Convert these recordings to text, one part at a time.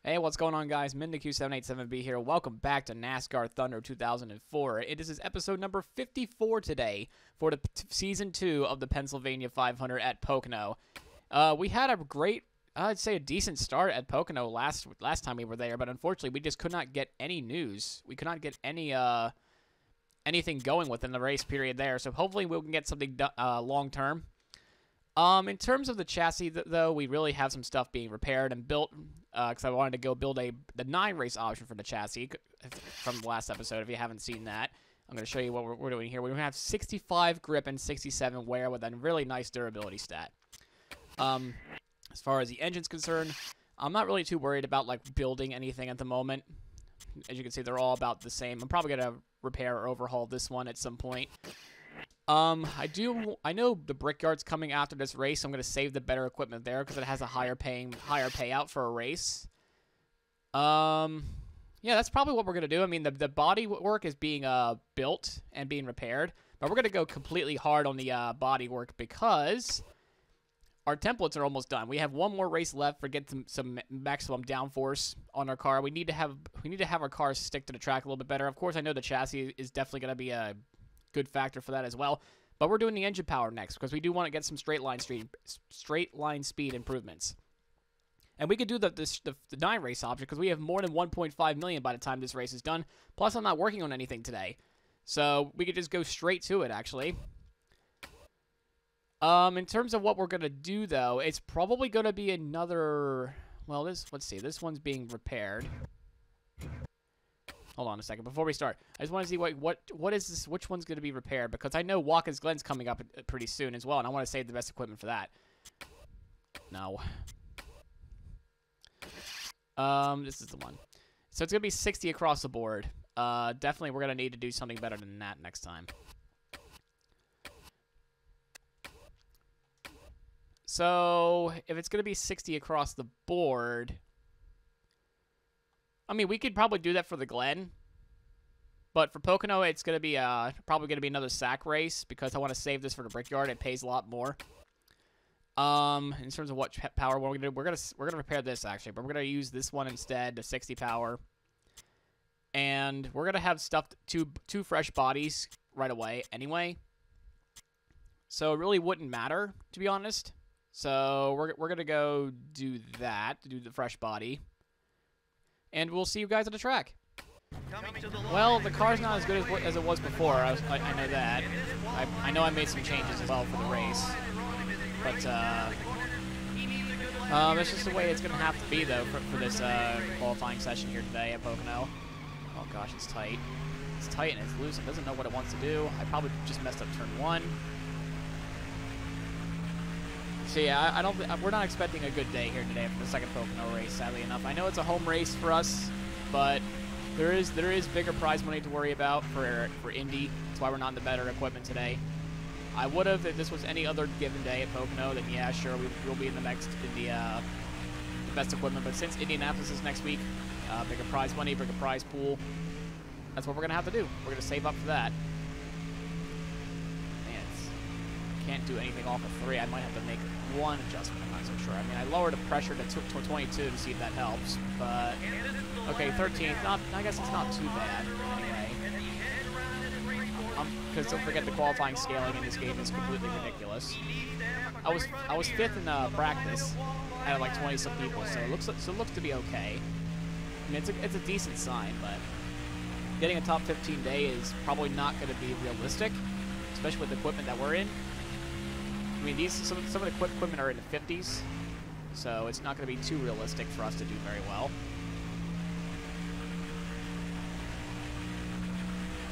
Hey, what's going on, guys? MinDQ787B here. Welcome back to NASCAR Thunder 2004. This is episode number 54 today for the Season 2 of the Pennsylvania 500 at Pocono. We had a great, I'd say a decent start at Pocono last time we were there, but unfortunately we just could not get any news. We could not get any anything going within the race period there, so hopefully we can get something long-term. In terms of the chassis, though, we really have some stuff being repaired and built, because I wanted to go build the 9-race option for the chassis from the last episode. If you haven't seen that, I'm going to show you what we're doing here. We're going to have 65 grip and 67 wear with a really nice durability stat. As far as the engine's concerned, I'm not really too worried about, like, building anything at the moment. As you can see, they're all about the same. I'm probably going to repair or overhaul this one at some point. I know the Brickyard's coming after this race, so I'm going to save the better equipment there because it has a higher payout for a race. Yeah, that's probably what we're going to do. I mean, the body work is being built and being repaired, but we're going to go completely hard on the body work because our templates are almost done. We have one more race left for get some maximum downforce on our car. We need to have our cars stick to the track a little bit better. Of course, I know the chassis is definitely going to be a good factor for that as well, but we're doing the engine power next because we do want to get some straight line speed improvements, and we could do the 9-race option because we have more than 1.5 million by the time this race is done. Plus, I'm not working on anything today, so we could just go straight to it. Actually, in terms of what we're gonna do, though, it's probably gonna be another. Well, let's see. This one's being repaired. Hold on a second. Before we start, I just want to see what is this? Which one's going to be repaired? Because I know Watkins Glen's coming up pretty soon as well, and I want to save the best equipment for that. No. This is the one. So it's going to be 60 across the board. Definitely we're going to need to do something better than that next time. So if it's going to be 60 across the board, I mean, we could probably do that for the Glen, but for Pocono, it's gonna be probably gonna be another sack race because I want to save this for the Brickyard. It pays a lot more. In terms of what power we're gonna do, we're gonna repair this actually, but we're gonna use this one instead, the 60 power, and we're gonna have stuff two fresh bodies right away anyway. So it really wouldn't matter, to be honest. So we're gonna go do that to do the fresh body. And we'll see you guys at the track. Well, the car's not as good as it was before. I know that. I know I made some changes as well for the race. But, that's just the way it's going to have to be, though, for this qualifying session here today at Pocono. Oh, gosh, it's tight. It's tight and it's loose. It doesn't know what it wants to do. I probably just messed up turn 1. So yeah, we're not expecting a good day here today for the second Pocono race, sadly enough. I know it's a home race for us, but there is bigger prize money to worry about for Indy. That's why we're not in the better equipment today. I would have if this was any other given day at Pocono. Then yeah, sure, we'll be in the best equipment. But since Indianapolis is next week, bigger prize money, bigger prize pool. That's what we're gonna have to do. We're gonna save up for that. Can't do anything off of 3. I might have to make one adjustment. I'm not so sure. I mean, I lowered the pressure to 22 to see if that helps. But okay, 13th. I guess it's not too bad anyway. Because don't forget the qualifying scaling in this game is completely ridiculous. I was 5th in practice out of like 20-some people, so it looks to be okay. I mean, it's a decent sign, but getting a top 15 day is probably not going to be realistic, especially with the equipment that we're in. I mean, some of the equipment are in the 50s, so it's not going to be too realistic for us to do very well.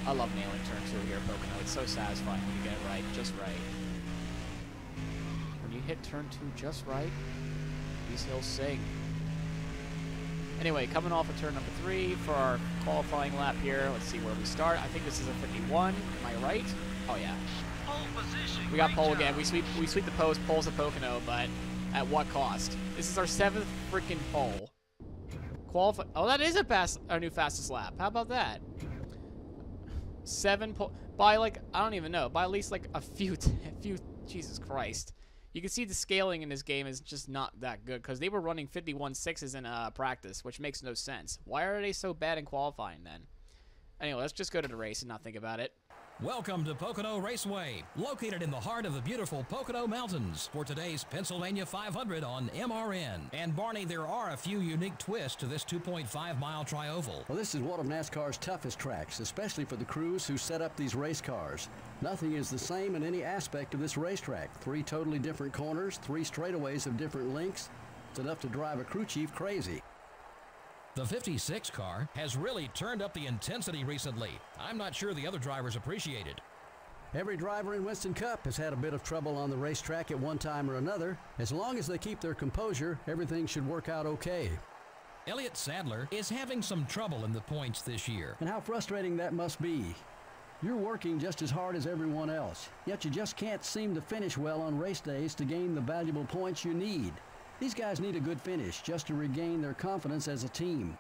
I love nailing turn 2 here at Pocono. It's so satisfying when you get it right, just right. When you hit turn 2 just right, these hills sing. Anyway, coming off of turn number 3 for our qualifying lap here. Let's see where we start. I think this is a 51. Am I right? Oh, yeah. We got pole again. We sweep the poles of Pocono, but at what cost? This is our 7th freaking pole. Oh, that is our new fastest lap. How about that? 7 by like I don't even know. By at least like a few. Jesus Christ. You can see the scaling in this game is just not that good because they were running 51.6s in practice, which makes no sense. Why are they so bad in qualifying then? Anyway, let's just go to the race and not think about it. Welcome to Pocono Raceway, located in the heart of the beautiful Pocono Mountains for today's Pennsylvania 500 on MRN. And Barney, there are a few unique twists to this 2.5-mile trioval. Well, this is one of NASCAR's toughest tracks, especially for the crews who set up these race cars. Nothing is the same in any aspect of this racetrack. 3 totally different corners, 3 straightaways of different lengths. It's enough to drive a crew chief crazy. The 56 car has really turned up the intensity recently. I'm not sure the other drivers appreciate it. Every driver in Winston Cup has had a bit of trouble on the racetrack at one time or another. As long as they keep their composure, everything should work out okay. Elliott Sadler is having some trouble in the points this year. And how frustrating that must be. You're working just as hard as everyone else, yet you just can't seem to finish well on race days to gain the valuable points you need. These guys need a good finish just to regain their confidence as a team.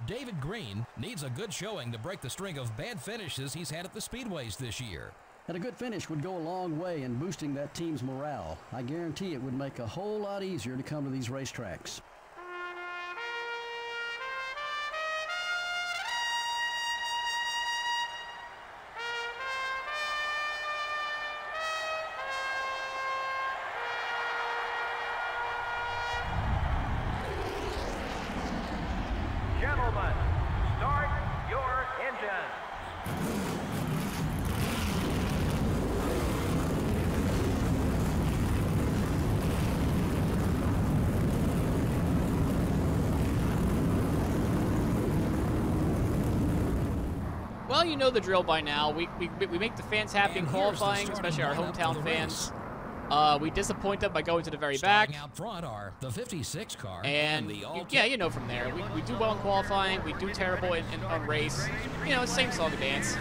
David Green needs a good showing to break the string of bad finishes he's had at the speedways this year. And a good finish would go a long way in boosting that team's morale. I guarantee it would make a whole lot easier to come to these racetracks. Gentlemen, start your engines. Well, you know the drill by now. We make the fans happy in qualifying, especially our hometown fans. We disappoint them by going to the very back. Starting out front are the 56 car And the yeah, you know from there. We do well in qualifying. We do terrible on race. You know, same song and dance.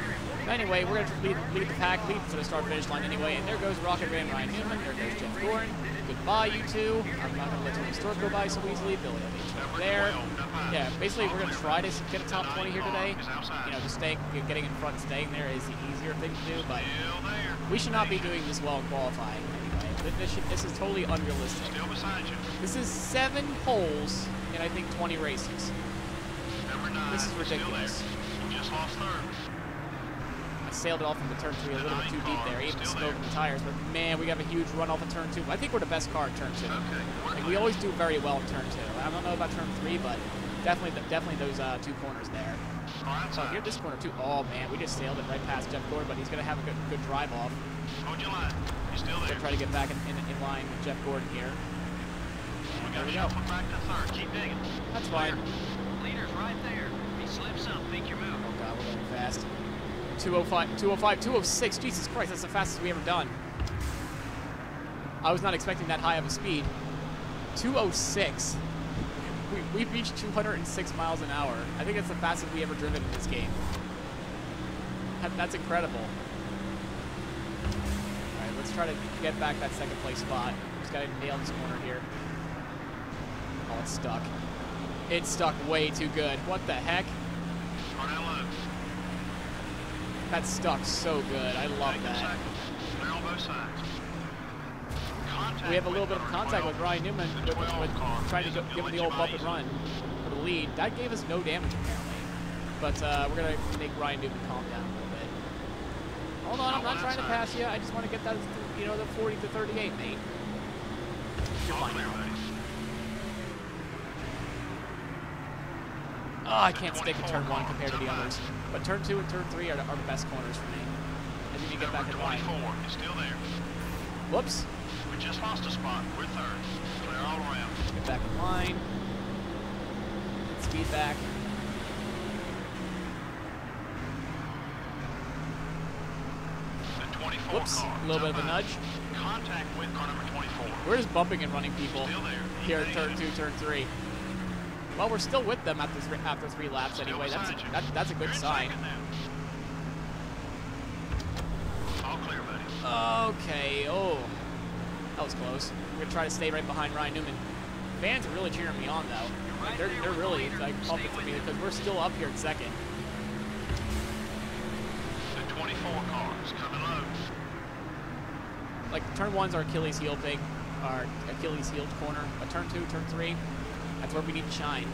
But anyway, we're going to lead the pack, lead to the start-finish line anyway. And there goes Rocket Man Ryan Newman. There goes Jeff Gordon. Goodbye, you two. I'm not going to let Tony Stewart go by so easily. Billy H. there. Yeah, basically, we're going to try to get a top 20 here today. You know, just getting in front and staying there is the easier thing to do. But we should not be doing this well in qualifying. This is totally unrealistic. This is 7 poles in, I think, 20 races. This is ridiculous. I sailed it off into turn 3 a little bit too deep there, even smoking the tires. But man, we got a huge run off of turn 2. I think we're the best car in turn 2. Like, we always do very well in turn 2. I don't know about turn 3, but definitely those 2 corners there. So here, this corner too. Oh man, we just sailed it right past Jeff Gordon, but he's gonna have a good drive off. Gonna try to get back in line with Jeff Gordon here. There we go. That's fine. Leader's right there. He slips up. Think your move. Oh god, we're going fast. 205, 205, 206. Jesus Christ, that's the fastest we ever done. I was not expecting that high of a speed. 206. We reached 206 miles an hour. I think that's the fastest we ever driven in this game. That's incredible. All right, let's try to get back that second place spot. Just gotta nail this corner here. Oh, it's stuck. It's stuck way too good. What the heck? That's stuck so good. I love that. We have a little bit of contact with Ryan Newman with trying to give him the old bump and run for the lead. That gave us no damage apparently. But we're going to make Ryan Newman calm down a little bit. Hold on, I'm not trying to pass you. I just want to get that, you know, the 40 to 38, mate. You're fine now. Oh, I can't stick in turn 1 compared to the others. But turn 2 and turn 3 are the best corners for me. I need to get back in line. Whoops. We just lost a spot. We're third. Clear all around. Get back in line. Speed back. Whoops. A little bit of a nudge. Contact with car number 24. We're just bumping and running people here at turn 2, turn 3. Well, we're still with them after 3 laps anyway. That's a good sign. All clear, buddy. Okay. Oh, that was close. We're gonna try to stay right behind Ryan Newman. Fans are really cheering me on though. Like, they're really like pumping for me because we're still up here in second. The 24 cars coming low. Like turn 1's our Achilles heel thing, our Achilles heel corner. But turn 2, turn 3, that's where we need to shine.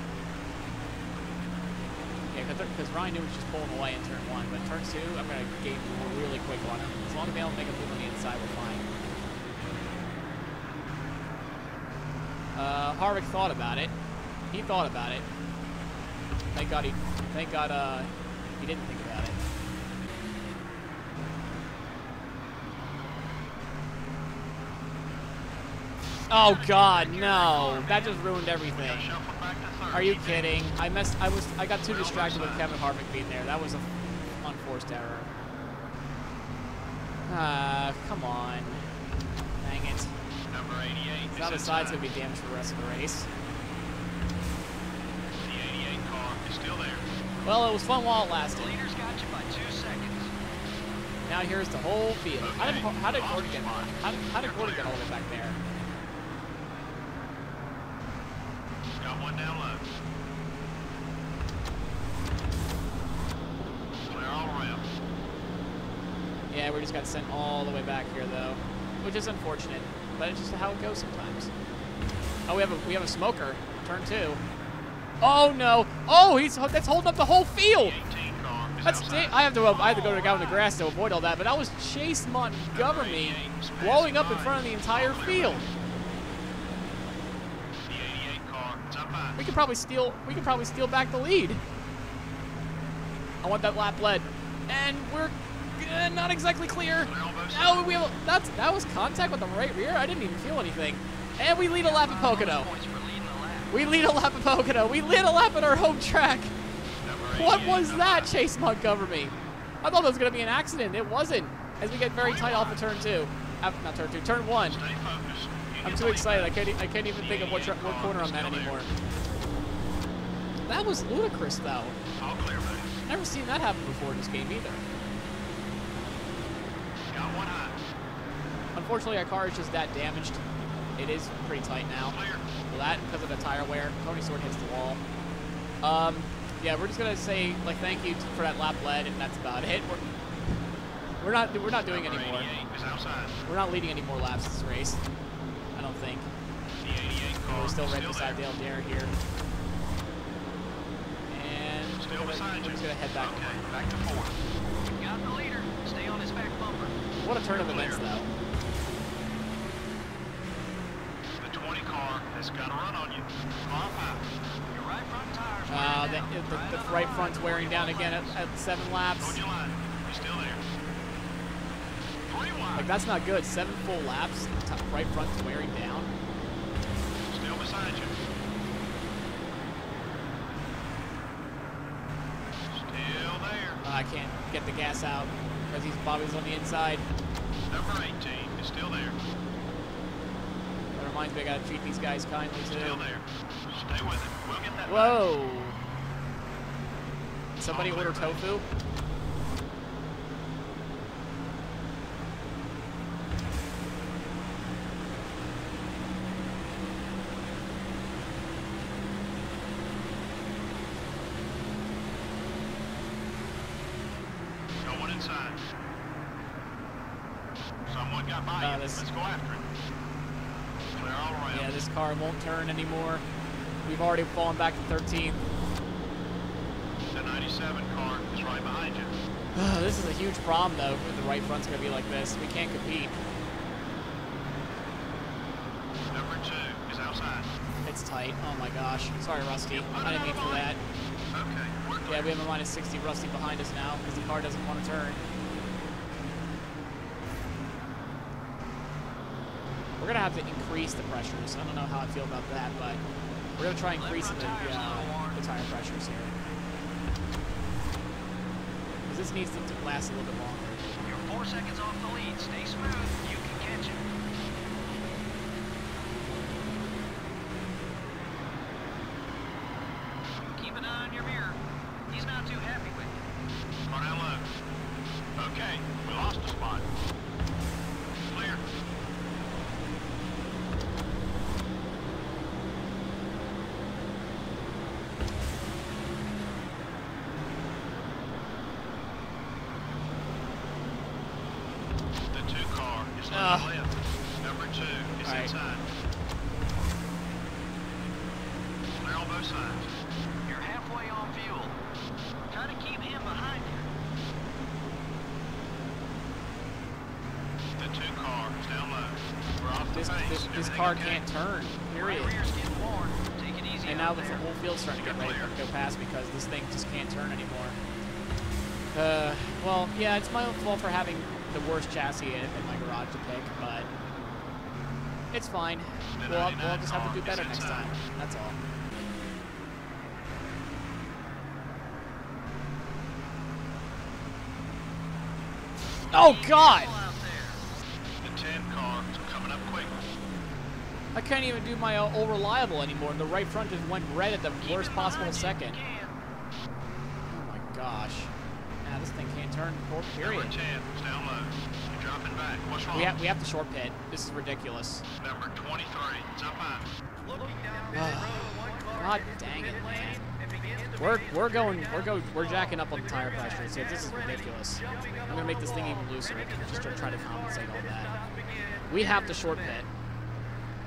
Yeah, because Ryan Newman's just pulling away in turn 1. But turn 2, I'm going to game really quick on him. As long as they don't make a move on the inside, we're fine. Harvick thought about it. He thought about it. Thank God he didn't think about it. Oh God, no! That just ruined everything. Are you kidding? I got too distracted with Kevin Harvick being there. That was an unforced error. Come on. Dang it. Number 88. Now the side's gonna be damaged for the rest of the race. The 88 car is still there. Well, it was fun while it lasted. The leader's got you by 2 seconds. Now here's the whole field. Okay. How did Gordon get all the way back there? Got one down low. Clear all around. Yeah, we just got sent all the way back here though, which is unfortunate, but it's just how it goes sometimes. Oh, we have a smoker. Turn 2. Oh no! Oh, that's holding up the whole field. The 18 car is That's outside. I have to go to the guy on the grass to avoid all that, but that was Chase Montgomery blowing up in front of the entire field. The 88 car is up high. We could probably steal back the lead. I want that lap lead, and we're not exactly clear. Clear on both Oh, sides. that was contact with the right rear. I didn't even feel anything, and we lead a lap at Pocono. Points for leading the lap. We lead a lap at Pocono. We lead a lap at our home track. Number What 88 was up that, high. Chase Montgomery? I thought that was going to be an accident. It wasn't. As we get very tight off of turn 2. Not turn 2, turn 1. Stay focused. You I'm get too the excited. lead back. I can't even think of what corner I'm at anymore. That was ludicrous, though. All clear, buddy. Never seen that happen before in this game either. Got one high. Unfortunately, our car is just that damaged. It is pretty tight now. Clear. Well, that because of the tire wear. Tony Sword hits the wall. Yeah, we're just gonna say thank you for that lap lead, and that's about it. We're not doing Number any more. 88 is outside. We're not leading any more laps this race. I don't think. The 88 car We're still is right still beside there. Dale Dare here. And Still beside we're you. just gonna head back. Okay, back to 4. Got the leader. Stay on his back bumper. What a turn of events, Clear. though. The 20 car has got a run on you. Off high. Your right front tire's The right front's wearing down again at 7 laps. On your line. He's still there. 3 wide. Like, that's not good. 7 full laps, right front's wearing down. Still beside you. Still there. I can't get the gas out because Bobby's on the inside. Number 18 is still there. That reminds me, I gotta treat these guys kindly, too. Still there. Stay with it. We'll get that. Whoa! Somebody order tofu? Going inside. Someone got by you. this- Let's go after it. Clear all around. Yeah, this car won't turn anymore. We've already fallen back to 13th. The 97 car is right behind you. This is a huge problem, though, if the right front's gonna be like this. We can't compete. Number 2 is outside. It's tight. Oh my gosh. Sorry, Rusty. I didn't mean for that. Okay, we're clear. Yeah, we have a minus 60 Rusty behind us now because the car doesn't want to turn. We're gonna have to increase the pressures. I don't know how I feel about that, but we're gonna try increasing the tire pressures here. Because this needs to last a little bit longer. You're 4 seconds off the lead. Stay smooth. You can catch it. Keep an eye on your mirror. He's not too happy with you. Run out low. Okay, we lost a spot. Clear. The 2 car is Slightly left. Number 2 is All right. inside. Clear on both sides. You're halfway on fuel. Try to keep him behind you. The 2 car is down low. We're off the This pace. this Everything car okay? can't turn. Period. Right rear's getting worn. Take it easy And out now the there. whole field's starting to get ready to go past because this thing just can't turn anymore. Well, yeah, it's my own fault for having the worst chassis in my garage to pick, but it's fine. We'll just have to do better next time. That's all. Oh, God! The 10 car is coming up quick. I can't even do my all reliable anymore, and the right front just went red at the worst possible second. Oh my gosh. Nah, this thing can't turn, period. Number 10 is down low. You're dropping back. What's wrong? We have to short pit. This is ridiculous. Number 23 is up high. God dang it, man. We're jacking up on the tire pressure, so this is ridiculous. I'm gonna make this thing even looser, just to try to compensate all that. We have to short pit.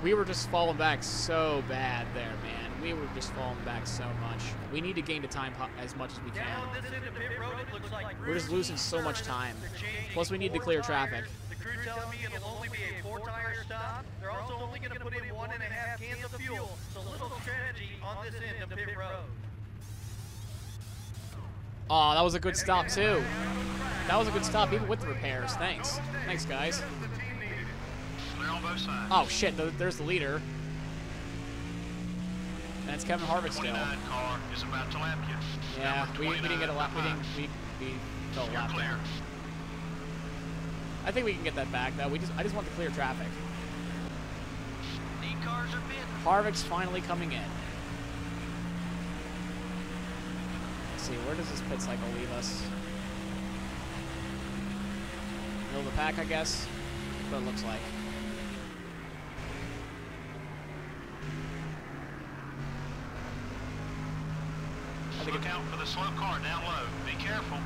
We were just falling back so bad there, man. We were just falling back so much. We need to gain the time as much as we can. We're just losing so much time. Plus, we need to clear traffic. The crew telling me it'll only be a 4-tire stop. They're also only going to put in 1.5 cans of fuel. So little strategy on this end of pit road. Oh, that was a good stop, too. That was a good stop, even with the repairs. Thanks. Thanks, guys. Clear on both sides. Oh, shit. There's the leader. And it's Kevin Harvick still. 29 car is about to lap you. Yeah, Number we didn't get a lap. We 29 didn't. We fell a You're lap clear. down. I think we can get that back, though. I just want to clear traffic. Lead cars are bid. Harvick's finally coming in. Let's see, where does this pit cycle leave us? Middle of the pack, I guess. That's what it looks like. Look out for the slow car down low. Be careful.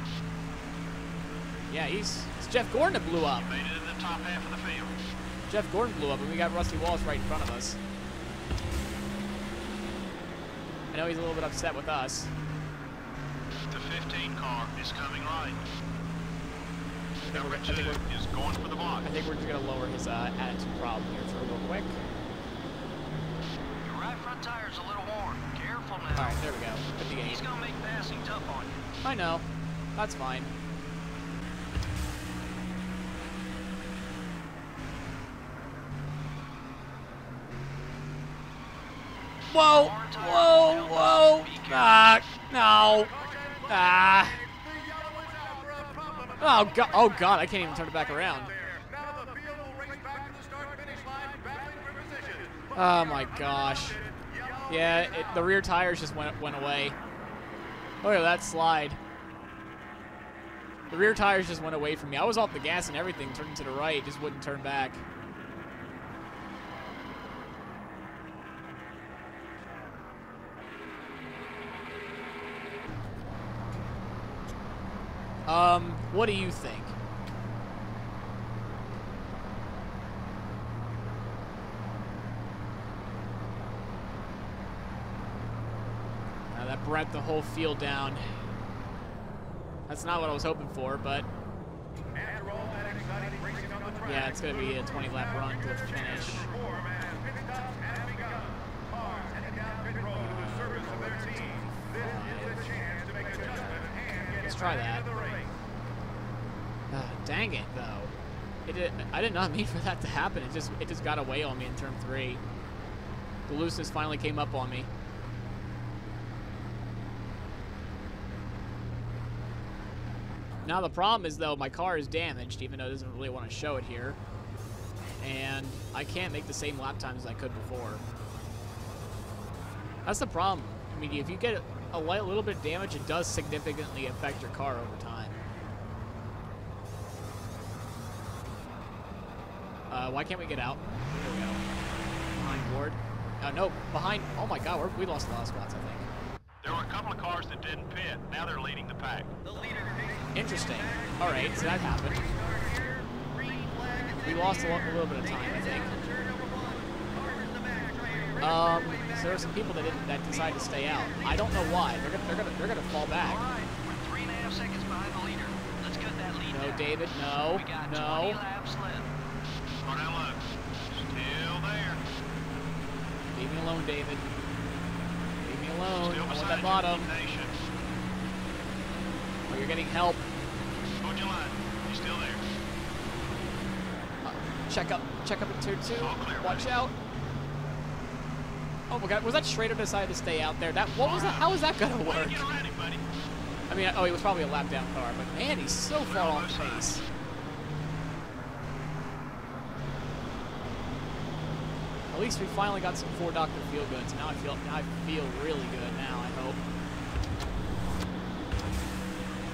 Yeah, it's Jeff Gordon that blew up. Made it in the top half of the field. Jeff Gordon blew up, and we got Rusty Walsh right in front of us. I know he's a little bit upset with us. The 15 car is coming right. I Number think 2 we're- is going for the block. I think we're just going to lower his attitude problem here for real quick. Your right front tire's a little worn. Careful now. All right, there we go. 58. He's going to make passing tough on you. I know. That's fine. Whoa! Whoa! Whoa! Ah! No! Ah! Oh God! Oh God! I can't even turn it back around. Oh my gosh! Yeah, the rear tires just went away. Look at that slide. The rear tires just went away from me. I was off the gas and everything, turning to the right, just wouldn't turn back. What do you think? That brought the whole field down. That's not what I was hoping for, but yeah, it's going to be a 20-lap run to the finish. Let's try that. Dang it, though. I did not mean for that to happen. It just got away on me in turn 3. The looseness finally came up on me. Now the problem is, though, my car is damaged, even though it doesn't really want to show it here. And I can't make the same lap times as I could before. That's the problem. I mean, if you get a little bit of damage, it does significantly affect your car over time. Why can't we get out? There we go. Behind board. No, behind. Oh my God, we lost a lot of spots, I think. There were a couple of cars that didn't pit. Now they're leading the pack. The leader. Interesting. All right, so that happened. Green flag is We lost a little bit of time, I think. So there are some people that decided to stay out. I don't know why. They're gonna fall back. All right, we're 3.5 seconds behind the leader. Let's cut that lead No, down. David. No. We got 20 No. laps left. Start out low. Still there. Leave me alone, David. Leave me alone. Still I want beside that you. bottom. Keep patient. Oh, you're getting help. Hold your line. You're still there. Check up at tier 2. All clear, Watch buddy. out. Oh my God, was that Schrader decided to stay out there? What was that? How was that gonna Way to work? get ready, buddy. I mean, oh, he was probably a lap down car, but man, he's so far off Almost pace. At least we finally got some 4 Dr. Feel Goods. Now I feel really good now, I hope.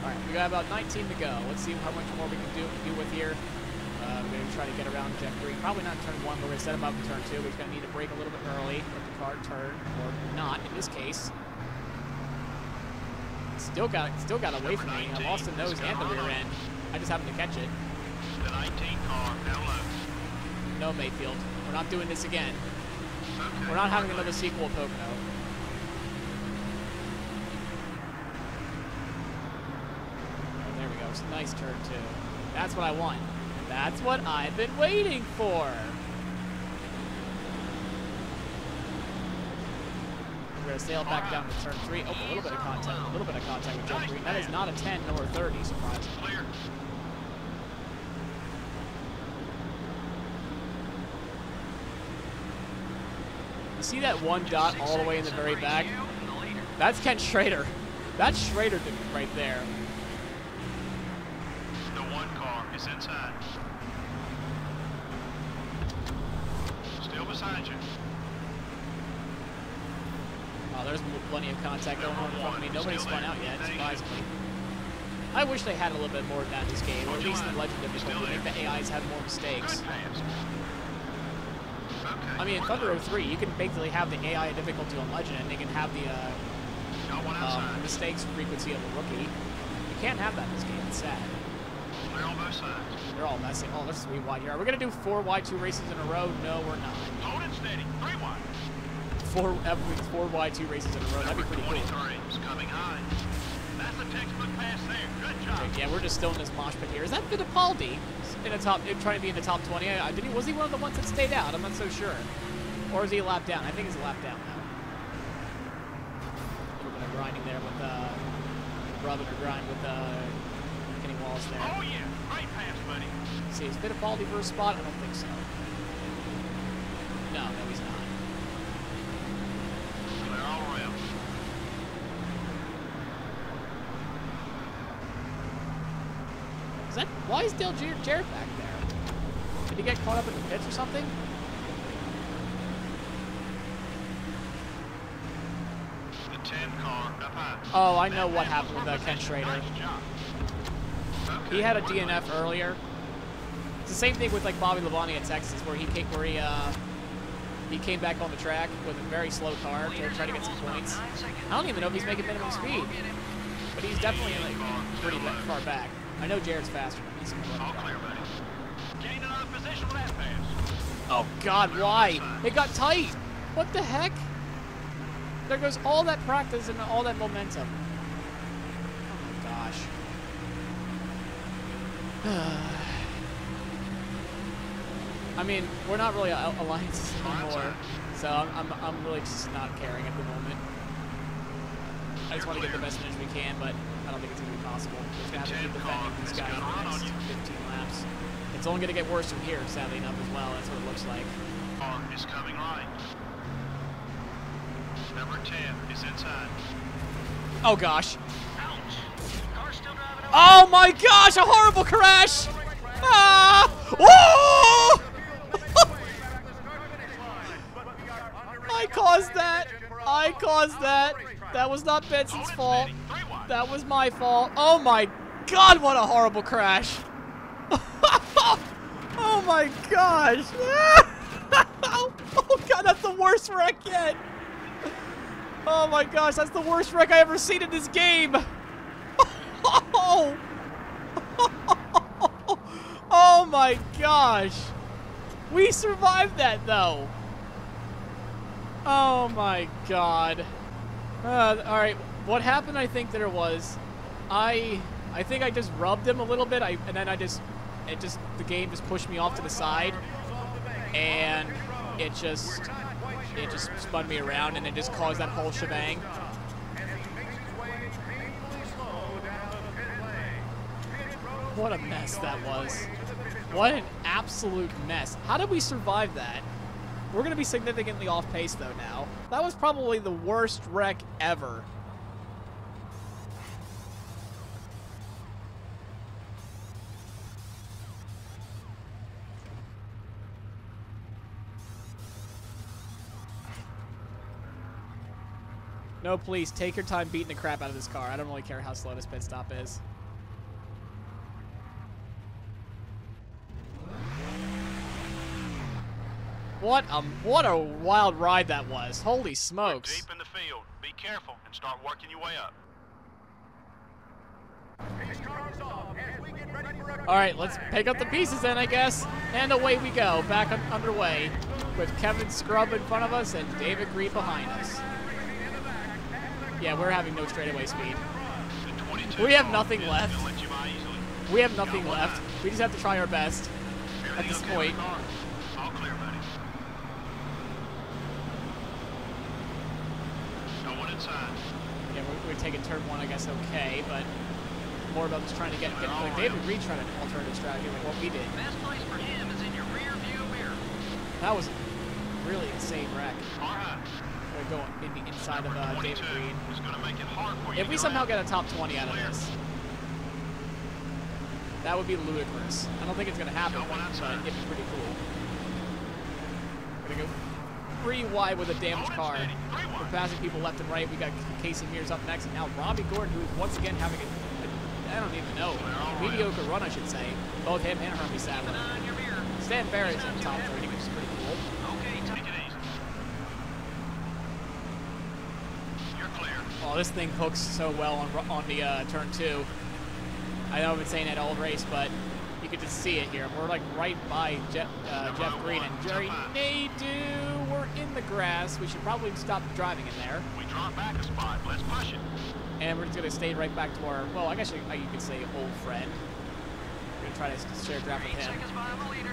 Alright, we got about 19 to go. Let's see how much more we can do with here. We're going to try to get around Jeff Green. Probably not turn 1, but we're going to set him up in turn 2. He's going to need to brake a little bit early, let the car turn, or not in this case. Still got away from me. I lost the nose and the rear end. I just happened to catch it. The 19 car, down low. No, Mayfield. We're not doing this again. Okay. We're not having another sequel of Pocono. Oh, there we go. It's a nice turn, too. That's what I want. That's what I've been waiting for. We're going to sail back down to turn 3. Oh, a little bit of contact with Jeff Green. That is not a 10 nor a 30, surprisingly. Clear. You see that one dot all the way in the very back? You and the leader. That's Ken Schrader. That's Schrader right there. The 1 car is inside. Still beside you. Oh, there's plenty of contact going on in front of me. Nobody's spun out yet, surprisingly. I wish they had a little bit more of that in this game, or at least in the Legend difficulty. I think the AIs have more mistakes. Good pass. Okay. I mean, in Thunder 03, you can basically have the AI difficulty on Legend, and they can have the Got one outside. mistakes frequency of a rookie. You can't have that in this game. It's sad. Clear on both sides. They're all messing. Oh, there's 3 wide here. Are we going to do 4 wide 2 races in a row? No, we're not. Hold it steady. 3 wide. 4 wide 2 races in a row. That'd be pretty cool. 23 is coming high. That's a textbook pass there. Good job. Okay, yeah, we're just still in this mosh pit here. Is that Fittipaldi in trying to be in the top 20? Was he one of the ones that stayed out? I'm not so sure. Or is he a lap down? I think he's a lap down now. A little bit of grinding there with rubbing or grind with Kenny Wallace there. Oh, yeah. Great pass, buddy. See, is Fittipaldi for a spot? I don't think so. No, he's not. Clear all around. Why is Dale Jarrett back there? Did he get caught up in the pits or something? The 10 car up high. Oh, I know what happened with Ken Schrader. Nice job. Okay, He had a one DNF left. earlier. It's the same thing with like Bobby Labonte at Texas, where he came back on the track with a very slow car to try to get some points. I don't even know if he's making minimum speed, but he's definitely like pretty far back. I know Jarrett's faster. He's All clear, buddy. Gain another position with that pass. Oh God, why? It got tight. What the heck? There goes all that practice and all that momentum. Oh my gosh. I mean, we're not really alliances anymore, so I'm really just not caring at the moment. I just want to get the best finish we can, but I don't think it's going to be possible. We're going to have to keep defending these guys for the next 15 laps. It's only going to get worse from here, sadly enough, as well. That's what it looks like. Car is coming right. Number 10 is inside. Oh gosh. Ouch. Car still driving over. Oh my gosh, a horrible crash! Ah! Whoa! I caused that. I caused that. That was not Benson's fault. That was my fault. Oh my God, what a horrible crash. Oh my gosh. Oh God, that's the worst wreck yet. Oh my gosh, that's the worst wreck I ever seen in this game. Oh Oh my gosh. We survived that though. Oh my god. Alright, what happened I think there was, I think I just rubbed him a little bit, and then the game just pushed me off to the side, and it just spun me around, and it just caused that whole shebang. What a mess that was. What an absolute mess. How did we survive that? We're going to be significantly off pace, though, now. That was probably the worst wreck ever. No, please, take your time beating the crap out of this car. I don't really care how slow this pit stop is. What a wild ride that was. Holy smokes. Deep in the field. Be careful and start working your way up. Alright, let's pick up the pieces then, I guess. And away we go. Back underway with Kevin Scrub in front of us and David Green behind us. Yeah, we're having no straightaway speed. We have nothing left. We have nothing left. We just have to try our best at this point. All clear, buddy. No one inside. Yeah, we're taking turn one, I guess, okay, but more about just trying to get like David Reed trying an alternative strategy like what we did. Best place for him is in your rear view mirror. That was a really insane wreck. All right. We're going in the inside of David Reed. Is going to make it hard for you If we somehow get a top 20 out of this, that would be ludicrous. I don't think it's going to happen, but it'd be pretty cool. We're going to go 3 wide with a damaged car. We're passing people left and right. We got Casey Mears up next, and now Robbie Gordon, who's once again having I don't even know, a mediocre run, I should say. Both him and Hermie Sadler. Stan Barrett's in the top 30, which is pretty cool. Okay, take it easy. You're clear. Oh, this thing hooks so well on the turn 2. I know I've been saying that all race, but you could just see it here. We're like right by Jeff Green and Jerry Nadeau. We're in the grass. We should probably stop driving in there. We draw back a spot. Let's push it. And we're just going to stay right back to our, well, I guess you could say old friend. We're going to try to share a draft with him.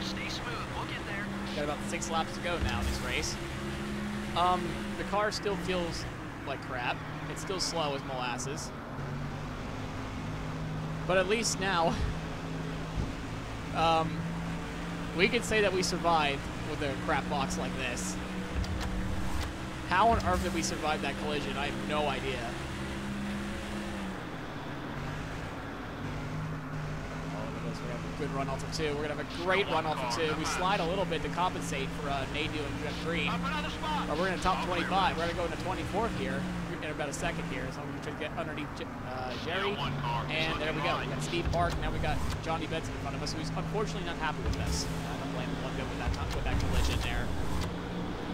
Stay smooth. We'll get there. Got about 6 laps to go now in this race. The car still feels like crap. It's still slow as molasses. But at least now, we can say that we survived with a crap box like this. How on earth did we survive that collision? I have no idea. Good run off of 2. We're going to have a great run off of 2. We slide a little bit to compensate for Nadeau and Jeff Green. But we're in the top 25. We're going to go into 24th here in about a second here. So we're going to get underneath Jerry. And there we go. We got Steve Park. Now we got Johnny Benson in front of us, who's unfortunately not happy with us. I don't blame him one bit with that collision there.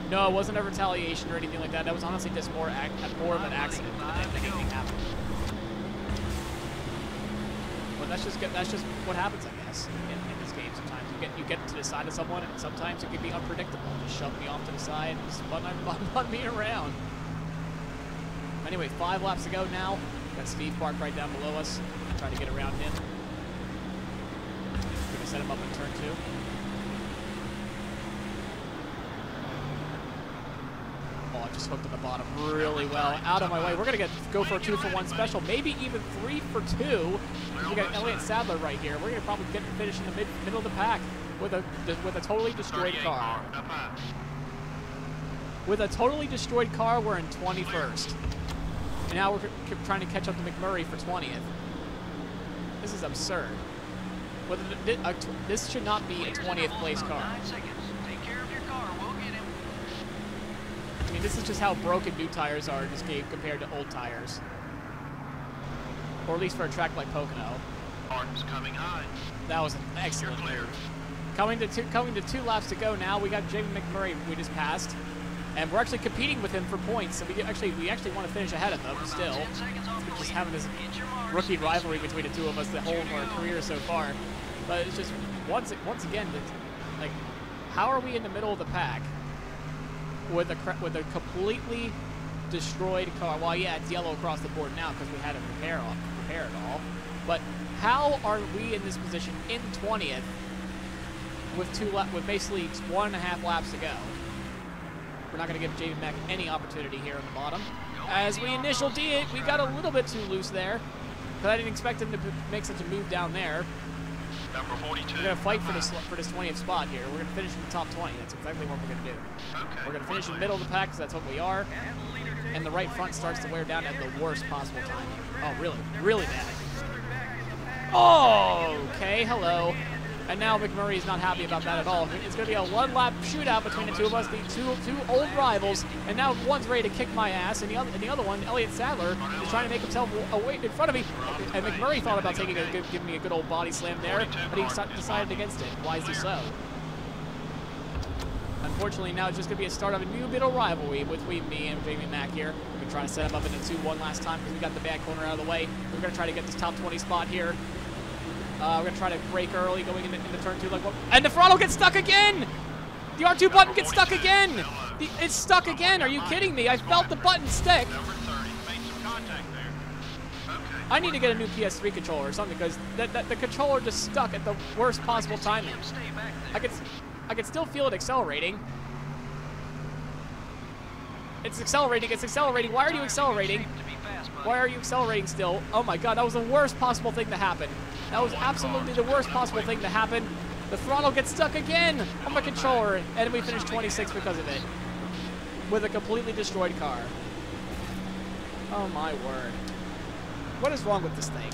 No, it wasn't a retaliation or anything like that. That was honestly just more of an accident than anything happened. But that's just what happens, I guess, in this game. Sometimes you get to the side of someone, and sometimes it can be unpredictable. Just shove me off to the side, and spun me around. Anyway, 5 laps to go now. Got Steve Park right down below us. Trying to get around him. We're gonna set him up in turn 2. Oh, I just hooked at the bottom really well. Out of my way. We're gonna go for a 2-for-1 special, maybe even 3 for 2. We got Elliott Sadler right here. We're gonna probably get the finish in the middle of the pack with a totally destroyed car. With a totally destroyed car, we're in 21st. And now we're trying to catch up to McMurray for 20th. This is absurd. This should not be a 20th place car. Take care of your car. We'll get him. I mean, this is just how broken new tires are in this game compared to old tires. Or at least for a track like Pocono. Martin's coming high. That was an excellent move. Coming to 2 laps to go now. We got Jamie McMurray we just passed. And we're actually competing with him for points. So we actually want to finish ahead of him still. We're just having this rookie rivalry between the two of us the whole of our career so far. But it's just once again, like, how are we in the middle of the pack with a completely destroyed car? Well, yeah, it's yellow across the board now because we had to repair it all. But how are we in this position in 20th with basically 1.5 laps to go? We're not going to give JB Mack any opportunity here on the bottom. As we initial D it, we got a little bit too loose there, but I didn't expect him to make such a move down there. Number 42. We're going to fight for this 20th spot here. We're going to finish in the top 20. That's exactly what we're going to do. Okay. We're going to finish in the middle of the pack because that's what we are. And the right front starts to wear down at the worst possible time. Oh, really? Really bad. Oh, okay. Hello. And now McMurray is not happy about that at all. It's going to be a one-lap shootout between the two of us, the two old rivals. And now one's ready to kick my ass, and the other one, Elliott Sadler, is trying to make himself away in front of me. And McMurray thought about giving me a good old body slam there, but he decided against it. Wisely so. Unfortunately, now it's just going to be a start of a new middle rivalry between me and JB Mack here. We're trying to set him up in a 2-1 last time because we got the back corner out of the way. We're going to try to get this top 20 spot here. We're going to try to brake early going into turn 2. And the throttle gets stuck again! The R2 button gets stuck again! It's stuck again! Are you kidding me? I felt the button stick! Number 30. Made some contact there. Okay. I need to get a new PS3 controller or something because the controller just stuck at the worst possible timing. I could still feel it accelerating. It's accelerating. It's accelerating. Why are you accelerating? Why are you accelerating still? Oh my god, that was the worst possible thing to happen. That was absolutely the worst possible thing to happen. The throttle gets stuck again on my controller, and we finished 26 because of it. With a completely destroyed car. Oh my word. What is wrong with this thing?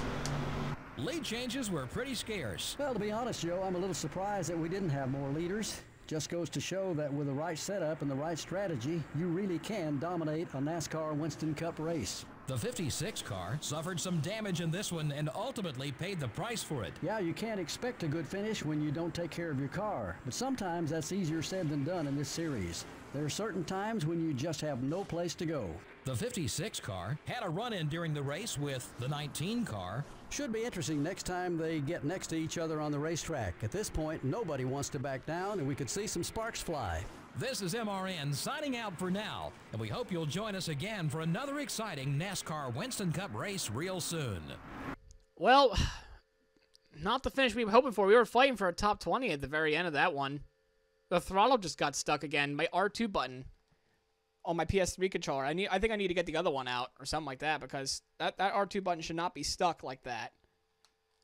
Lead changes were pretty scarce. Well, to be honest, Joe, I'm a little surprised that we didn't have more leaders. Just goes to show that with the right setup and the right strategy, you really can dominate a NASCAR Winston Cup race. The 56 car suffered some damage in this one and ultimately paid the price for it. Yeah, you can't expect a good finish when you don't take care of your car, but sometimes that's easier said than done in this series. There are certain times when you just have no place to go. The 56 car had a run-in during the race with the 19 car. Should be interesting next time they get next to each other on the racetrack. At this point, nobody wants to back down, and we could see some sparks fly. This is MRN signing out for now, and we hope you'll join us again for another exciting NASCAR Winston Cup race real soon. Well, not the finish we were hoping for. We were fighting for a top 20 at the very end of that one. The throttle just got stuck again. My R2 button on my PS3 controller. I think I need to get the other one out or something like that because that R2 button should not be stuck like that.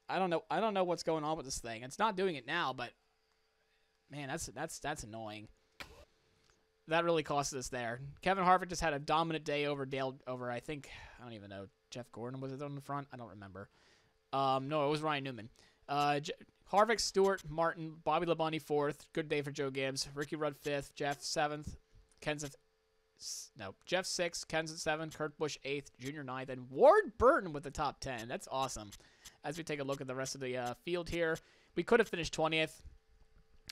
I don't know what's going on with this thing. It's not doing it now, but man, that's annoying. That really cost us there. Kevin Harvick just had a dominant day over I don't even know. Jeff Gordon was it on the front? I don't remember. No, it was Ryan Newman. Harvick, Stewart, Martin, Bobby Labonte 4th. Good day for Joe Gibbs. Ricky Rudd 5th. Jeff 7th. Jeff 6th. Kenseth 7th. Kurt Busch 8th. Junior 9th. And Ward Burton with the top 10. That's awesome. As we take a look at the rest of the field here, we could have finished 20th.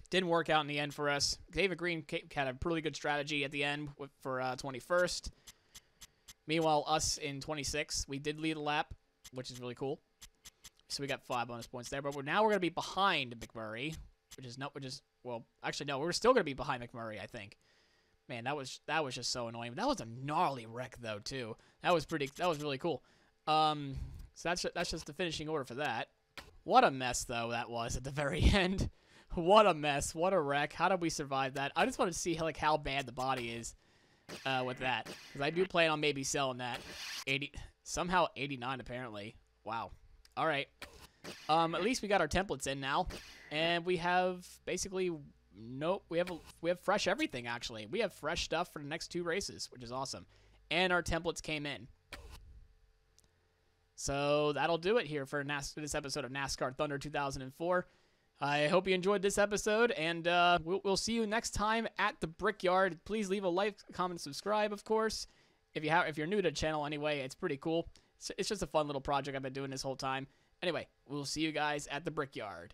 Didn't work out in the end for us. David Green had a really good strategy at the end for 21st. Meanwhile, us in 26th, we did lead a lap, which is really cool. So we got 5 bonus points there. But now we're going to be behind McMurray, well, actually no, we're still going to be behind McMurray, I think. Man, that was just so annoying. That was a gnarly wreck though too. That was really cool. So that's just the finishing order for that. What a mess though that was at the very end. What a mess. What a wreck. How did we survive that? I just want to see how bad the body is with that. Because I do plan on maybe selling that. 89 apparently. Wow. All right. At least we got our templates in now. And we have basically... Nope. We have fresh everything, actually. We have fresh stuff for the next 2 races, which is awesome. And our templates came in. So that'll do it here for this episode of NASCAR Thunder 2004. I hope you enjoyed this episode, and we'll see you next time at the Brickyard. Please leave a like, comment, subscribe, of course. If you're new to the channel anyway, it's pretty cool. It's just a fun little project I've been doing this whole time. Anyway, we'll see you guys at the Brickyard.